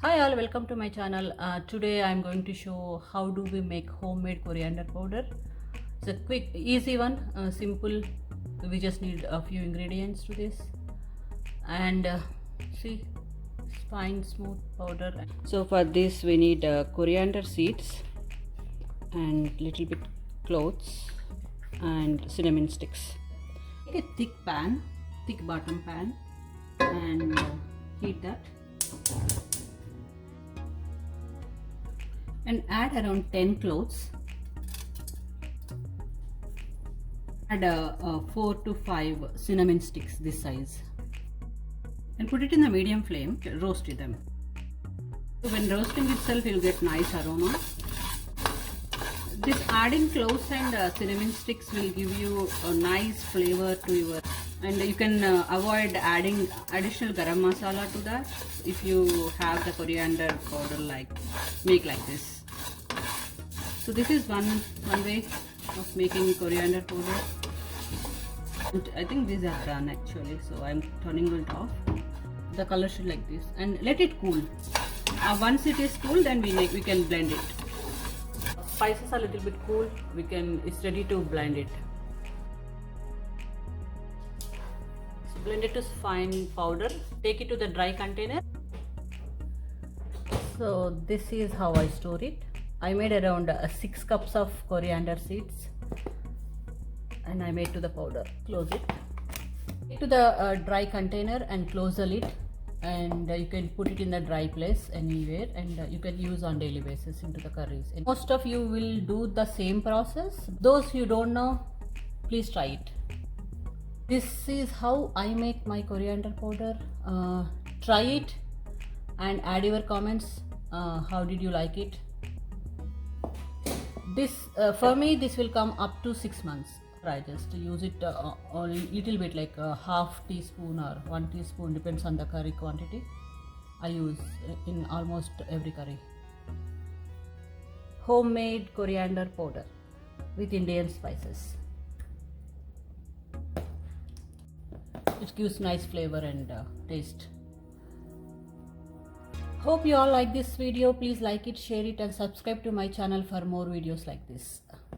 Hi all, welcome to my channel. Today I'm going to show how do we make homemade coriander powder. It's a quick, easy one, simple. We just need a few ingredients to this, and see, it's fine smooth powder. So for this we need coriander seeds and little bit cloves and cinnamon sticks. Take a thick bottom pan, and heat that. And add around 10 cloves. Add 4 to 5 cinnamon sticks this size, and put it in the medium flame. Roast them. When roasting itself, you'll get nice aroma. This adding cloves and cinnamon sticks will give you a nice flavor to your, and you can avoid adding additional garam masala to that if you have the coriander powder make like this. So this is one way of making coriander powder. And I think these are done actually, so I'm turning it off. The color should like this, and let it cool. Once it is cool, then we can blend it. Spices are a little bit cool. It's ready to blend it. So blend it to fine powder. Take it to the dry container. So this is how I store it. I made around 6 cups of coriander seeds, and I made to the powder. Close it. Take to the dry container and close the lid, and you can put it in the dry place anywhere, and you can use on daily basis into the curries. And most of you will do the same process. Those who don't know, please try it. This is how I make my coriander powder. Try it and add your comments. How did you like it? This for me, this will come up to 6 months. I just use it a little bit, like a half teaspoon or 1 teaspoon, depends on the curry quantity. I use in almost every curry. Homemade coriander powder with Indian spices. It gives nice flavor and taste. Hope you all like this video. Please like it, share it, and subscribe to my channel for more videos like this.